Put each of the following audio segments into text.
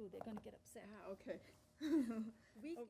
Ooh, they're going to get upset. Ah, okay. We Oh.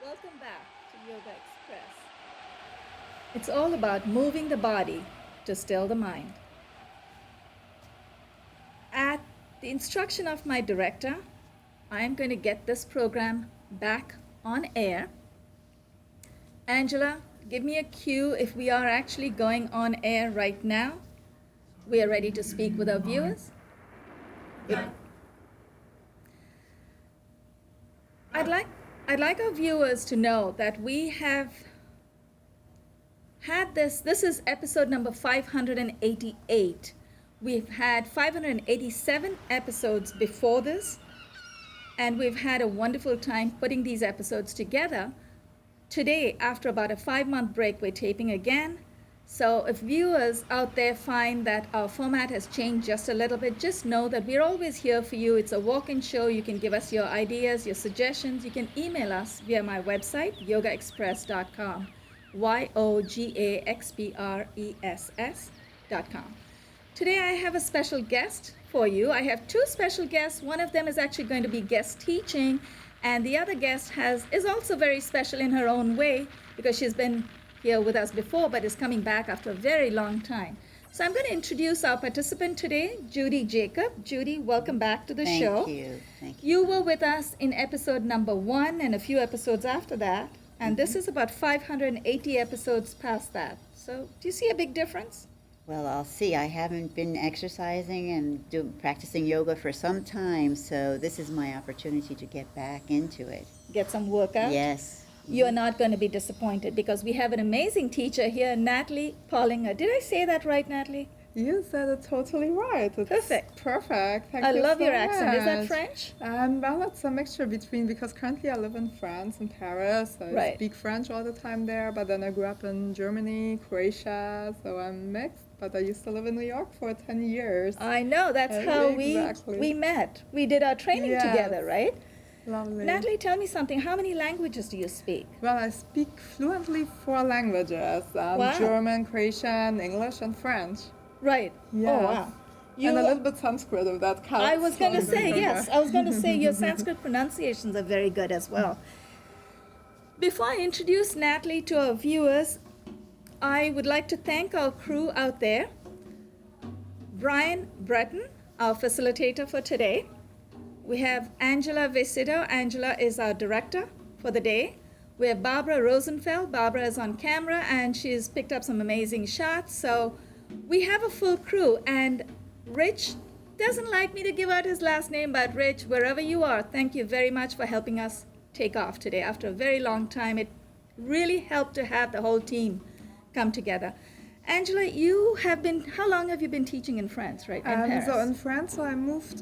Welcome back to Yoga Express. It's all about moving the body to still the mind. At the instruction of my director, I'm going to get this program back on air. Angela, give me a cue if we are actually going on air right now. We are ready to speak with our viewers. I'd like our viewers to know that we have had this is episode number 588. We've had 587 episodes before this, and we've had a wonderful time putting these episodes together. Today, after about a 5-month break, we're taping again. So if viewers out there find that our format has changed just a little bit, just know that we're always here for you. It's a walk-in show. You can give us your ideas, your suggestions. You can email us via my website, yogaxpress.com, yogaxpress.com. Today I have a special guest for you. I have 2 special guests. One of them is actually going to be guest teaching, and the other guest is also very special in her own way because she's been here with us before but is coming back after a very long time. So I'm going to introduce our participant today, Judy Jacob. Judy, welcome back to the show. Thank you. Thank you. You were with us in episode number 1 and a few episodes after that, and this is about 580 episodes past that. So do you see a big difference? Well, I'll see. I haven't been exercising and practicing yoga for some time, so this is my opportunity to get back into it. Get some workout? Yes. You're not going to be disappointed because we have an amazing teacher here, Natalie Polinger. Did I say that right, Natalie? You said it totally right. It's Perfect. Perfect. Thank I you love so your accent. Is that much. French? Well, it's a mixture between, because currently I live in France, in Paris. So Right. I speak French all the time there, but then I grew up in Germany, Croatia, so I'm mixed. But I used to live in New York for 10 years. I know. That's how Exactly. we met. We did our training Yes. together, right? Lovely. Natalie, tell me something. How many languages do you speak? Well, I speak fluently 4 languages. Wow. German, Croatian, English, and French. Right. Yes. Oh, wow. And a little bit Sanskrit, if that counts. I was going to say, yes. I was going to say your Sanskrit pronunciations are very good as well. Before I introduce Natalie to our viewers, I would like to thank our crew out there. Brian Breton, our facilitator for today. We have Angela Vesido. Angela is our director for the day. We have Barbara Rosenfeld. Barbara is on camera and she's picked up some amazing shots. So we have a full crew, and Rich doesn't like me to give out his last name, but Rich, wherever you are, thank you very much for helping us take off today. After a very long time, it really helped to have the whole team come together. Angela, how long have you been teaching in France, right? In Paris. So in France, I moved,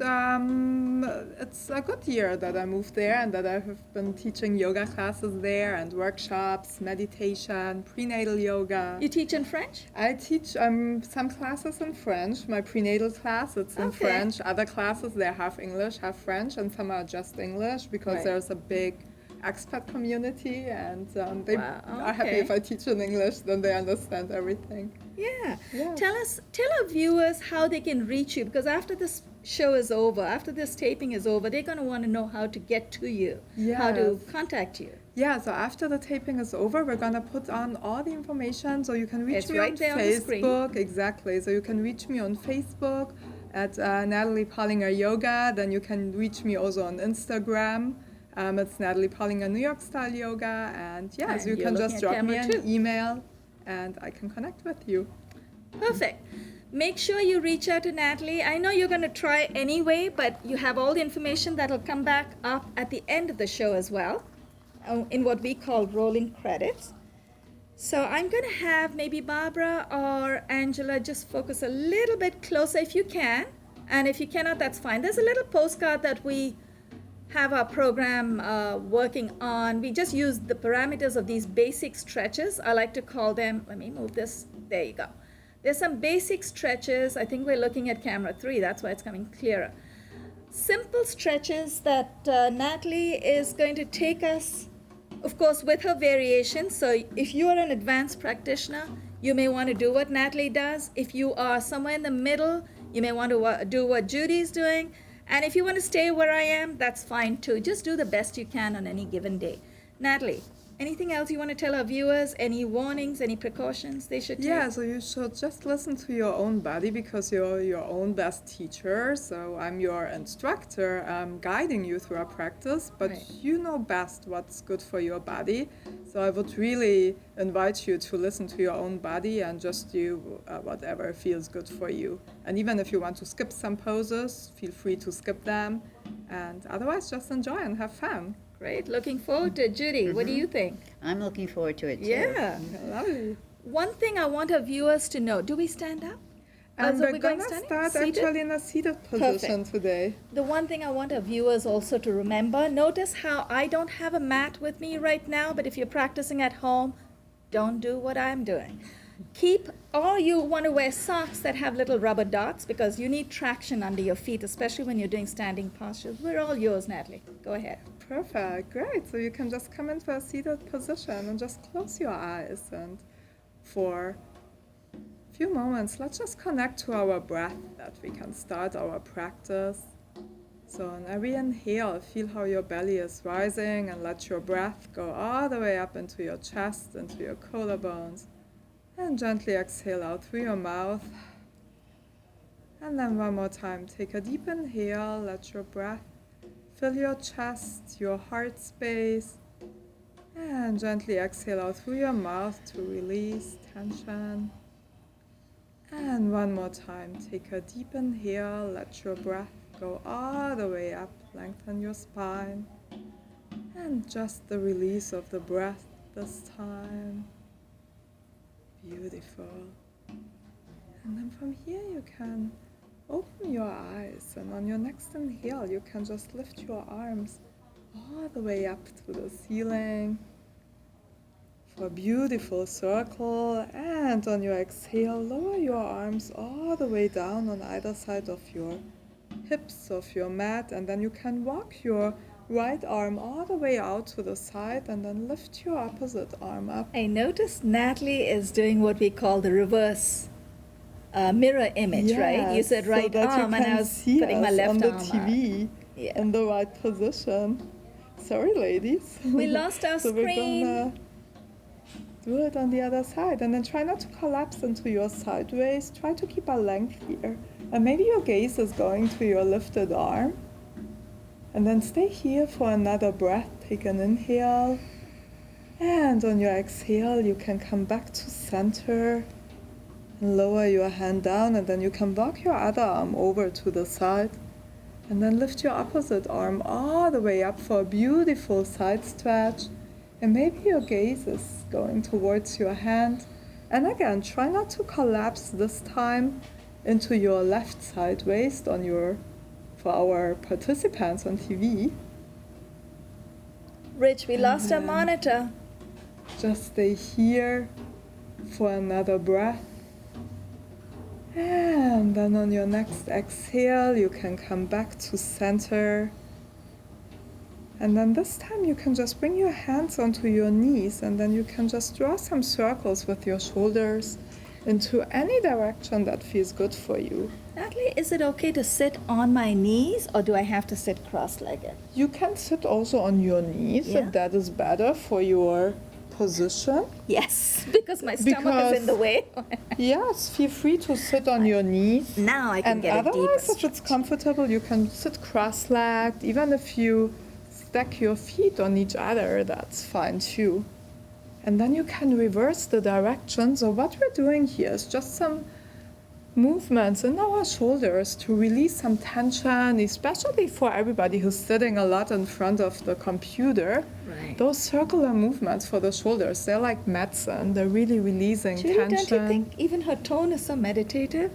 it's a good year that I moved there and that I have been teaching yoga classes there and workshops, meditation, prenatal yoga. You teach in French? I teach some classes in French. My prenatal class, it's in French. Other classes, they're half English, half French, and some are just English because there's a big expat community, and they are happy if I teach in English, then they understand everything. Yeah. Tell our viewers how they can reach you, because after this show is over, after this taping is over, they're going to want to know how to get to you, how to contact you. Yeah, so after the taping is over, we're going to put on all the information, so you can reach me on Facebook. Exactly. So you can reach me on Facebook at Natalie Polinger Yoga. Then you can reach me also on Instagram. It's Natalie Polinger New York Style Yoga, and so you can just drop me an email and I can connect with you. Perfect. Make sure you reach out to Natalie. I know you're going to try anyway, but you have all the information that'll come back up at the end of the show as well, in what we call rolling credits. So I'm going to have maybe Barbara or Angela just focus a little bit closer if you can, and if you cannot, that's fine. There's a little postcard that we have our program working on. We just use the parameters of these basic stretches. I like to call them, let me move this, there you go. There's some basic stretches. I think we're looking at camera 3, that's why it's coming clearer. Simple stretches that Natalie is going to take us, of course, with her variations. So if you are an advanced practitioner, you may want to do what Natalie does. If you are somewhere in the middle, you may want to do what Judy's doing. And if you want to stay where I am, that's fine too. Just do the best you can on any given day. Natalie, anything else you want to tell our viewers? Any warnings, any precautions they should take? Yeah, so you should just listen to your own body because you're your own best teacher. So I'm your instructor. I'm guiding you through our practice, but you know best what's good for your body. So I would really invite you to listen to your own body and just do whatever feels good for you. And even if you want to skip some poses, feel free to skip them. And otherwise, just enjoy and have fun. Great. Looking forward to it. Judy, what do you think? I'm looking forward to it too. Yeah. Lovely. One thing I want our viewers to know, do we stand up? And we're going to start seated? actually in a seated position today. The one thing I want our viewers also to remember, notice how I don't have a mat with me right now, but if you're practicing at home, don't do what I'm doing. Or you want to wear socks that have little rubber dots because you need traction under your feet, especially when you're doing standing postures. We're all yours, Natalie. Go ahead. Perfect. Great. So you can just come into a seated position and just close your eyes. And for a few moments, let's just connect to our breath that we can start our practice. So on every inhale, feel how your belly is rising and let your breath go all the way up into your chest, into your collarbones. And gently exhale out through your mouth. And then one more time, take a deep inhale, let your breath fill your chest, your heart space. And gently exhale out through your mouth to release tension. And one more time, take a deep inhale, let your breath go all the way up, lengthen your spine. And just the release of the breath this time. Beautiful. And then from here you can open your eyes, and on your next inhale you can just lift your arms all the way up to the ceiling for a beautiful circle, and on your exhale lower your arms all the way down on either side of your hips of your mat, and then you can walk your right arm all the way out to the side and then lift your opposite arm up. I noticed Natalie is doing what we call the reverse mirror image, right? You said right arm, and I was putting my left on the arm TV in the right position. Sorry, ladies. We lost our so screen. We're gonna do it on the other side, and then try not to collapse into your sideways. Try to keep a length here, and maybe your gaze is going to your lifted arm. And then stay here for another breath. Take an inhale. And on your exhale, you can come back to center and lower your hand down. And then you can walk your other arm over to the side. And then lift your opposite arm all the way up for a beautiful side stretch. And maybe your gaze is going towards your hand. And again, try not to collapse this time into your left side waist on your, for our participants on TV. Rich, we lost our monitor. Just stay here for another breath. And then on your next exhale, you can come back to center. And then this time you can just bring your hands onto your knees, and then you can just draw some circles with your shoulders into any direction that feels good for you. Natalie, is it okay to sit on my knees, or do I have to sit cross-legged? You can sit also on your knees if that is better for your position. Yes, because my stomach is in the way. Yes, feel free to sit on your knees. Now I can And get a deeper otherwise, if it's stretch. comfortable, you can sit cross-legged. Even if you stack your feet on each other, that's fine too. And then you can reverse the direction. So what we're doing here is just some movements in our shoulders to release some tension, especially for everybody who's sitting a lot in front of the computer. Right. Those circular movements for the shoulders, they're like medicine. They're really releasing Judy, tension. don't you think even her tone is so meditative?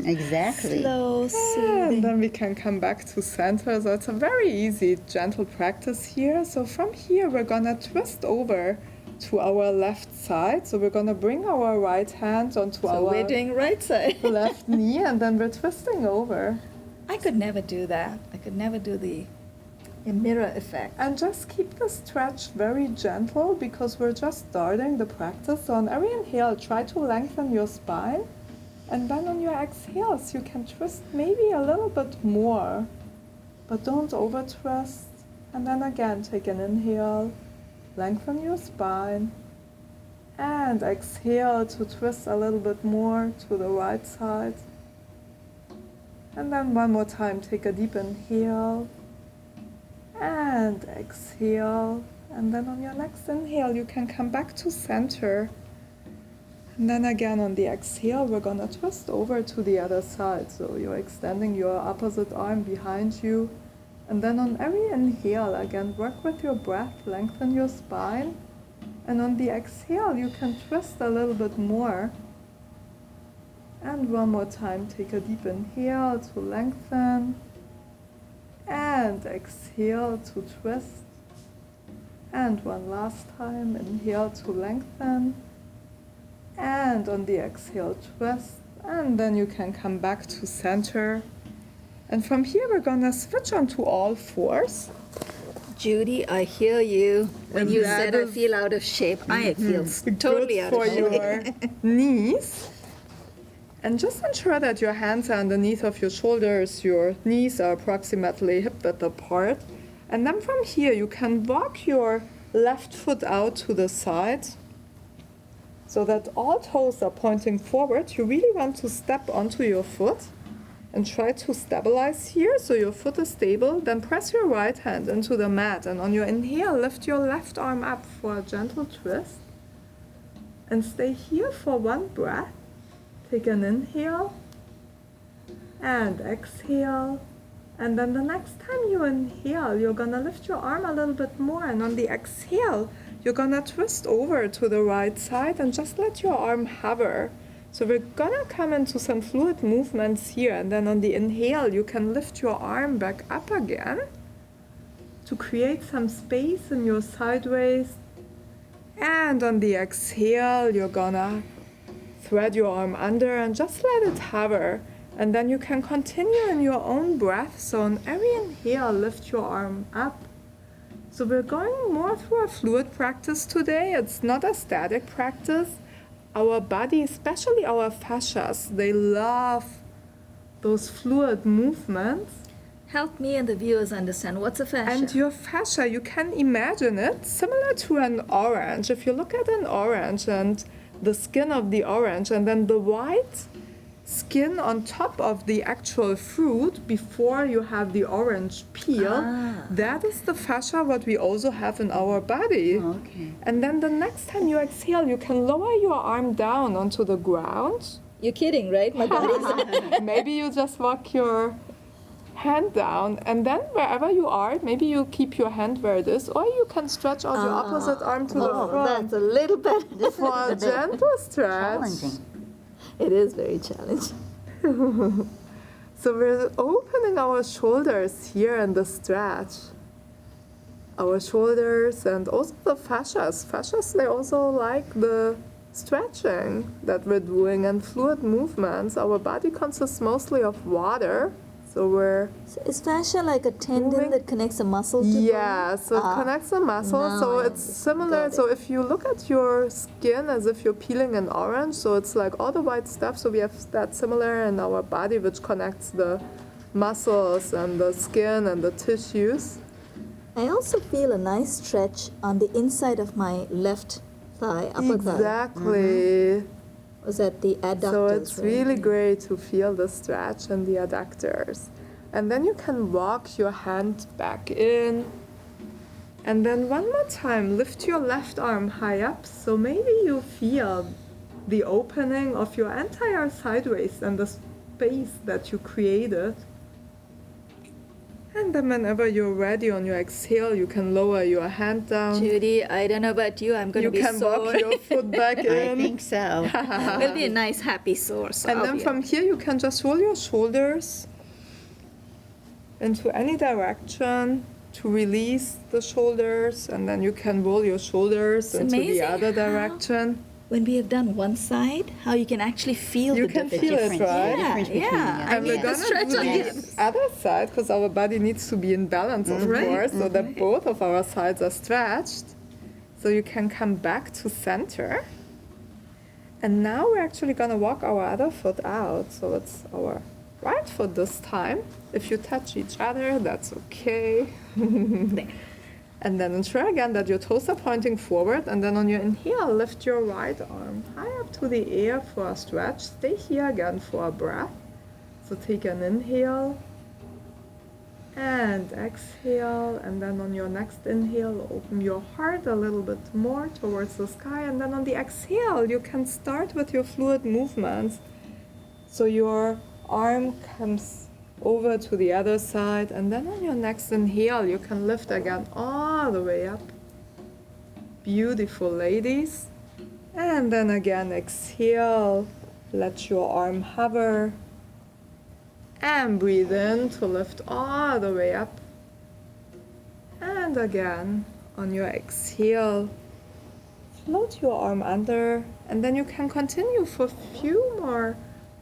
Exactly. Slow, And soothing. then we can come back to center. So it's a very easy, gentle practice here. So from here, we're gonna twist over to our left side. So we're gonna bring our right hand onto So our we're doing right side. left knee, and then we're twisting over. I could never do that. I could never do the mirror effect. And just keep the stretch very gentle because we're just starting the practice. So on every inhale, try to lengthen your spine. And then on your exhales, you can twist maybe a little bit more, but don't over twist. And then again, take an inhale, lengthen your spine, and exhale to twist a little bit more to the right side. And then one more time, take a deep inhale and exhale. And then on your next inhale, you can come back to center. And then again on the exhale, we're gonna twist over to the other side. So you're extending your opposite arm behind you. And then on every inhale, again, work with your breath, lengthen your spine. And on the exhale, you can twist a little bit more. And one more time, take a deep inhale to lengthen. And exhale to twist. And one last time, inhale to lengthen. And on the exhale, twist. And then you can come back to center. And from here, we're gonna switch onto all fours. Judy, I hear you. When And you that said I is- feel out of shape, I feel totally Good out for of shape. your knees. And just ensure that your hands are underneath of your shoulders. Your knees are approximately hip-width apart. And then from here, you can walk your left foot out to the side so that all toes are pointing forward. You really want to step onto your foot and try to stabilize here so your foot is stable. Then press your right hand into the mat, and on your inhale, lift your left arm up for a gentle twist. And stay here for one breath. Take an inhale and exhale. And then the next time you inhale, you're gonna lift your arm a little bit more, and on the exhale, you're gonna twist over to the right side and just let your arm hover. So we're gonna come into some fluid movements here, and then on the inhale, you can lift your arm back up again to create some space in your sideways. And on the exhale, you're gonna thread your arm under and just let it hover. And then you can continue in your own breath. So on every inhale, lift your arm up. So we're going more through a fluid practice today. It's not a static practice. Our body, especially our fascias, they love those fluid movements. Help me and the viewers understand what's a fascia. And your fascia, you can imagine it similar to an orange. If you look at an orange and the skin of the orange and then the white skin on top of the actual fruit before you have the orange peel, that is the fascia what we also have in our body. Okay. And then the next time you exhale, you can lower your arm down onto the ground. You're kidding, right? My body's Maybe you just walk your hand down, and then wherever you are, maybe you keep your hand where it is, or you can stretch out your opposite arm to the front. That's a little bit. This For a is a bit gentle stretch. challenging. It is very challenging. So we're opening our shoulders here in the stretch. Our shoulders and also the fascias. Fascias, they also like the stretching that we're doing and fluid movements. Our body consists mostly of water. So we're So is fascia like a tendon moving. that connects a muscle to yeah, so it connects the muscle. now So I it's similar. got it. So if you look at your skin as if you're peeling an orange, so it's like all the white stuff. So we have that similar in our body, which connects the muscles and the skin and the tissues. I also feel a nice stretch on the inside of my left thigh, upper thigh. Exactly. Was that the adductors? So it's right? really great to feel the stretch in the adductors. And then you can walk your hand back in. And then one more time, lift your left arm high up. So maybe you feel the opening of your entire side waist and the space that you created. And then whenever you're ready on your exhale, you can lower your hand down. Judy, I don't know about you. I'm going You to be can sore. walk your foot back in. I think so. It'll be a nice happy sore. So And I'll then be from here, you can just roll your shoulders into any direction to release the shoulders. And then you can roll your shoulders It's into the amazing other how- direction. when we have done one side, how you can actually feel You the can difference. feel it, difference, right? the difference between yeah. the I And mean, we're the gonna stretch do on the the other side because our body needs to be in balance, of Right. course, so that both of our sides are stretched. So you can come back to center. And now we're actually gonna walk our other foot out. So it's our right foot this time. If you touch each other, that's okay. And then ensure again that your toes are pointing forward, and then on your inhale, lift your right arm high up to the air for a stretch. Stay here again for a breath. So take an inhale and exhale, and then on your next inhale, open your heart a little bit more towards the sky, and then on the exhale, you can start with your fluid movements. So your arm comes over to the other side, and then on your next inhale, you can lift again all the way up. Beautiful, ladies. And then again, exhale, let your arm hover. And breathe in to lift all the way up. And again, on your exhale, float your arm under, and then you can continue for a few more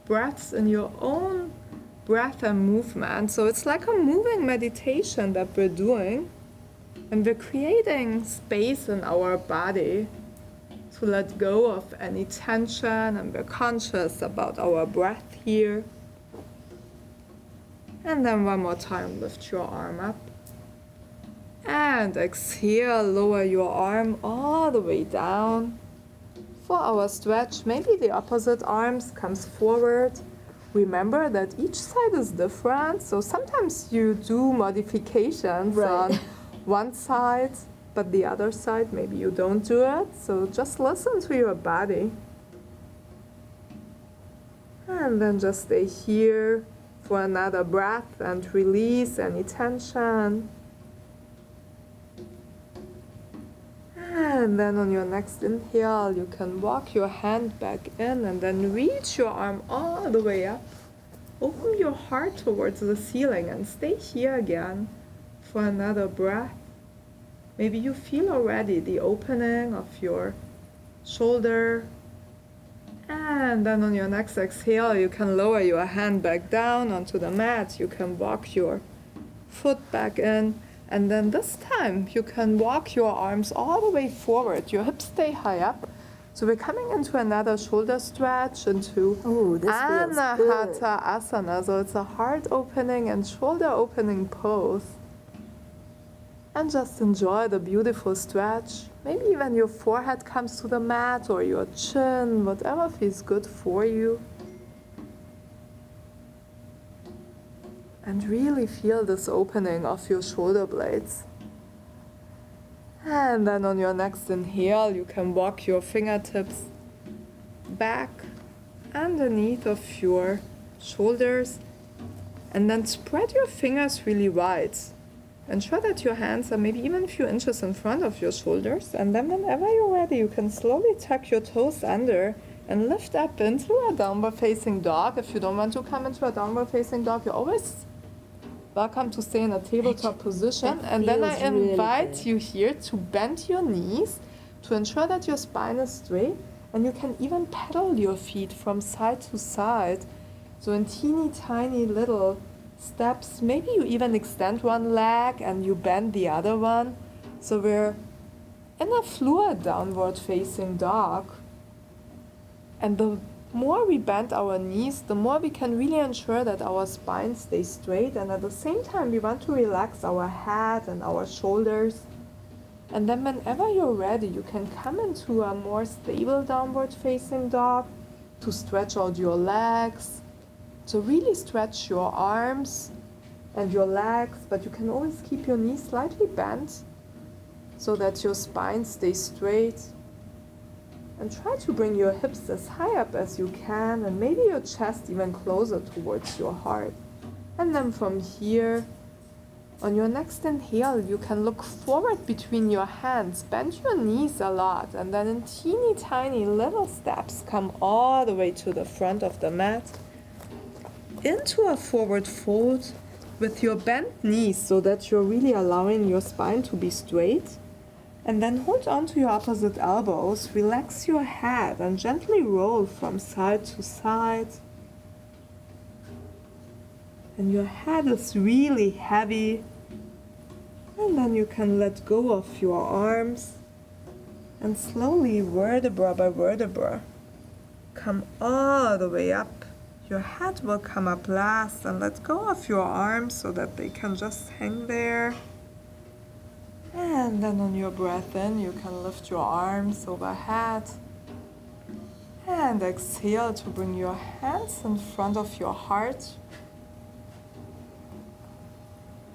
breaths in your own breath and movement. So it's like a moving meditation that we're doing, and we're creating space in our body to let go of any tension, and we're conscious about our breath here. And then one more time, lift your arm up. And exhale, lower your arm all the way down. For our stretch, maybe the opposite arms comes forward. Remember that each side is different, so sometimes you do modifications Right. on one side, but the other side, maybe you don't do it. So just listen to your body. And then just stay here for another breath and release any tension. And then on your next inhale, you can walk your hand back in and then reach your arm all the way up. Open your heart towards the ceiling and stay here again for another breath. Maybe you feel already the opening of your shoulder. And then on your next exhale, you can lower your hand back down onto the mat. You can walk your foot back in. And then this time, you can walk your arms all the way forward. Your hips stay high up. So we're coming into another shoulder stretch, into Oh, this feels good. Anahata Asana. So it's a heart opening and shoulder opening pose. And just enjoy the beautiful stretch. Maybe even your forehead comes to the mat or your chin, whatever feels good for you. And really feel this opening of your shoulder blades. And then on your next inhale, you can walk your fingertips back underneath of your shoulders. And then spread your fingers really wide. Ensure that your hands are maybe even a few inches in front of your shoulders. And then whenever you're ready, you can slowly tuck your toes under and lift up into a downward facing dog. If you don't want to come into a downward facing dog, you're always welcome to stay in a tabletop position. And then I invite you here to bend your knees to ensure that your spine is straight. And you can even pedal your feet from side to side. So in teeny tiny little steps, maybe you even extend one leg and you bend the other one. So we're in a fluid downward facing dog. And the more we bend our knees, the more we can really ensure that our spine stays straight. And at the same time, we want to relax our head and our shoulders. And then whenever you're ready, you can come into a more stable downward facing dog to stretch out your legs, to really stretch your arms and your legs, but you can always keep your knees slightly bent so that your spine stays straight. And try to bring your hips as high up as you can, and maybe your chest even closer towards your heart. And then from here, on your next inhale, you can look forward between your hands, bend your knees a lot, and then in teeny tiny little steps, come all the way to the front of the mat, into a forward fold with your bent knees so that you're really allowing your spine to be straight. And then hold on to your opposite elbows, relax your head and gently roll from side to side. And your head is really heavy. And then you can let go of your arms and slowly, vertebra by vertebra, come all the way up. Your head will come up last, and let go of your arms so that they can just hang there. And then on your breath in, you can lift your arms overhead. And exhale to bring your hands in front of your heart.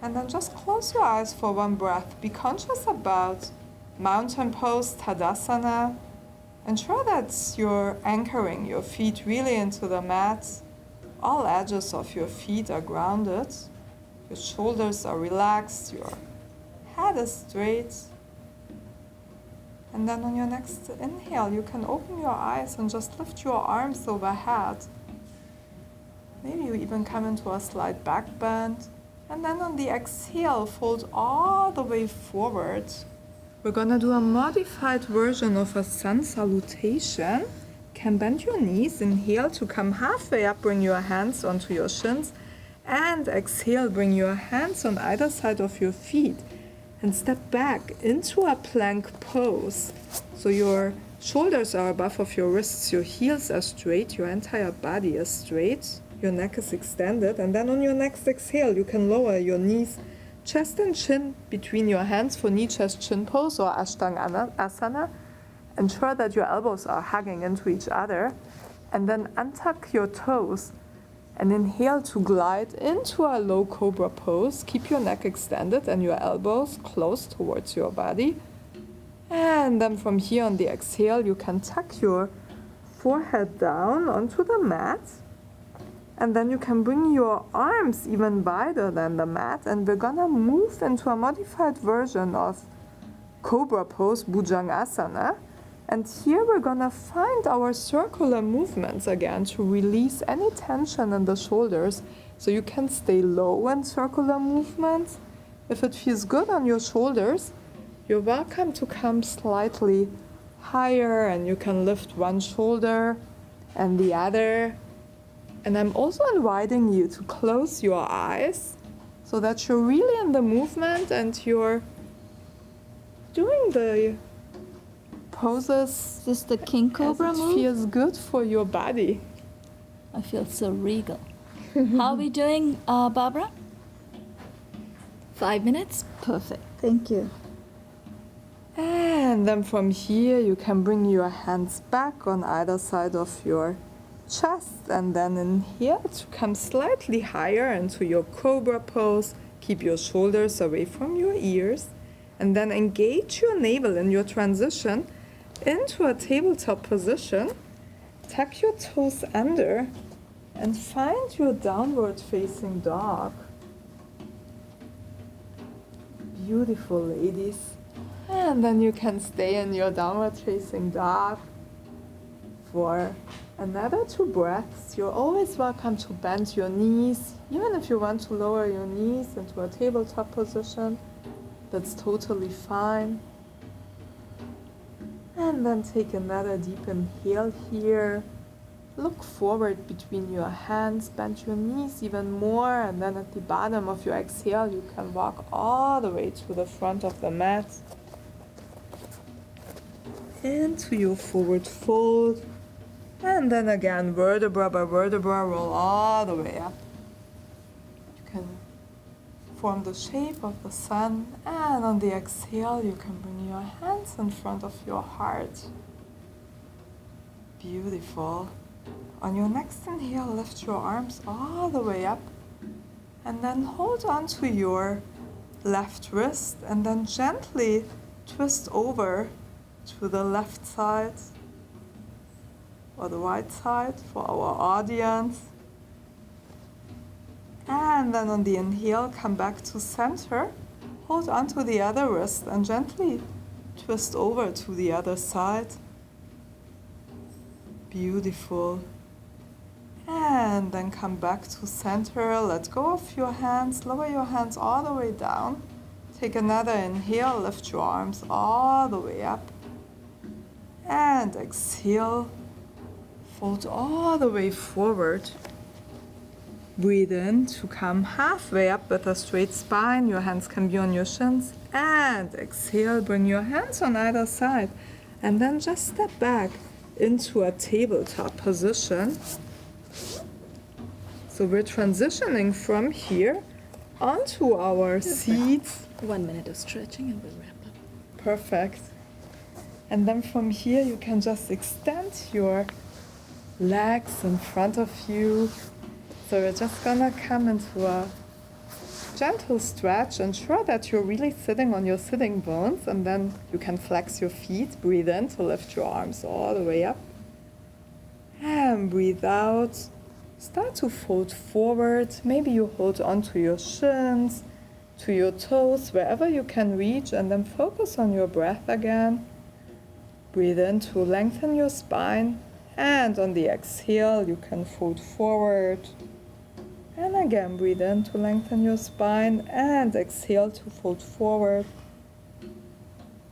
And then just close your eyes for one breath. Be conscious about mountain pose, Tadasana. Ensure that you're anchoring your feet really into the mat. All edges of your feet are grounded. Your shoulders are relaxed. Your head is straight. And then on your next inhale, you can open your eyes and just lift your arms overhead. Maybe you even come into a slight back bend. And then on the exhale, fold all the way forward. We're gonna do a modified version of a sun salutation. Can bend your knees, inhale to come halfway up, bring your hands onto your shins. And exhale, bring your hands on either side of your feet. And step back into a plank pose. So your shoulders are above of your wrists, your heels are straight, your entire body is straight. Your neck is extended, and then on your next exhale, you can lower your knees, chest and chin between your hands for knee, chest, chin pose or Ashtanga. Ensure that your elbows are hugging into each other, and then untuck your toes and inhale to glide into a low cobra pose. Keep your neck extended and your elbows close towards your body. And then from here on the exhale, you can tuck your forehead down onto the mat. And then you can bring your arms even wider than the mat, and we're gonna move into a modified version of Cobra Pose, Bhujangasana. And here we're gonna find our circular movements again to release any tension in the shoulders, so you can stay low in circular movements. If it feels good on your shoulders, you're welcome to come slightly higher, and you can lift one shoulder and the other. And I'm also inviting you to close your eyes so that you're really in the movement and you're doing the poses. Is this the King Cobra as it move? feels good for your body. I feel so regal. How are we doing, Barbara? 5 minutes? Perfect. Thank you. And then from here, you can bring your hands back on either side of your chest, and then inhale to come slightly higher into your cobra pose. Keep your shoulders away from your ears, and then engage your navel in your transition into a tabletop position. Tuck your toes under And find your downward facing dog. Beautiful, ladies. And then you can stay in your downward facing dog for another 2 breaths. You're always welcome to bend your knees, even if you want to lower your knees into a tabletop position. That's totally fine. And then take another deep inhale here. Look forward between your hands, bend your knees even more, and then at the bottom of your exhale, you can walk all the way to the front of the mat. Into your forward fold, and then again, vertebra by vertebra, roll all the way up. You can form the shape of the sun, and on the exhale, you can bring your hands in front of your heart. Beautiful. On your next inhale, lift your arms all the way up and then hold on to your left wrist and then gently twist over to the left side or the right side for our audience. And then on the inhale, come back to center, hold on to the other wrist and gently twist over to the other side. Beautiful. And then come back to center, let go of your hands, lower your hands all the way down. Take another inhale, lift your arms all the way up. And exhale, fold all the way forward. Breathe in to come halfway up with a straight spine. Your hands can be on your shins. And exhale, bring your hands on either side. And then just step back into a tabletop position. So we're transitioning from here onto our seats. 1 minute of stretching and we'll wrap up. Perfect. And then from here you can just extend your legs in front of you. So we're just gonna come into a gentle stretch. Ensure that you're really sitting on your sitting bones, and then you can flex your feet. Breathe in to lift your arms all the way up. And breathe out. Start to fold forward. Maybe you hold on to your shins, to your toes, wherever you can reach, and then focus on your breath again. Breathe in to lengthen your spine, and on the exhale, you can fold forward. And again, breathe in to lengthen your spine, and exhale to fold forward.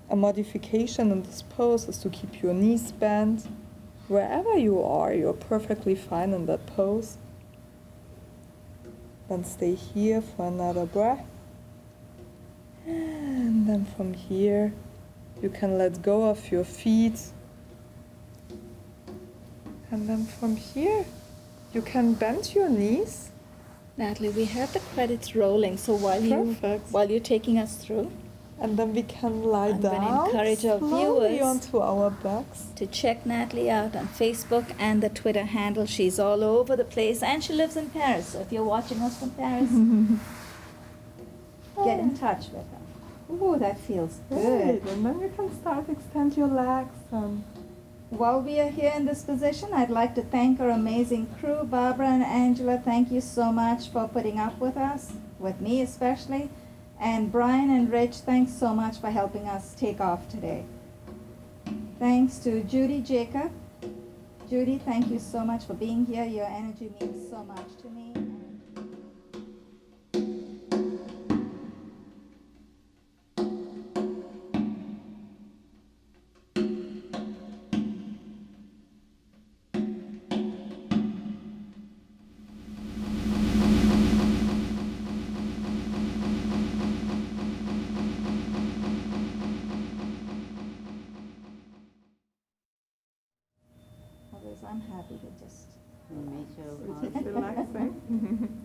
A modification in this pose is to keep your knees bent. Wherever you are, you're perfectly fine in that pose. Then stay here for another breath. And then from here, you can let go of your feet. And then from here, you can bend your knees. Natalie, we have the credits rolling, so while you're taking us through, and then we can lie I'm down going to encourage our slowly viewers onto our backs. to check Natalie out on Facebook and the Twitter handle. She's all over the place, and she lives in Paris. So if you're watching us from Paris, get in touch with her. Ooh, that feels good. And then you can start extend your legs. While we are here in this position, I'd like to thank our amazing crew. Barbara and Angela, thank you so much for putting up with us, with me especially. And Brian and Rich, thanks so much for helping us take off today. Thanks to Judy Jacob. Judy, thank you so much for being here. Your energy means so much to me. I'm happy to just Me too. Relaxing.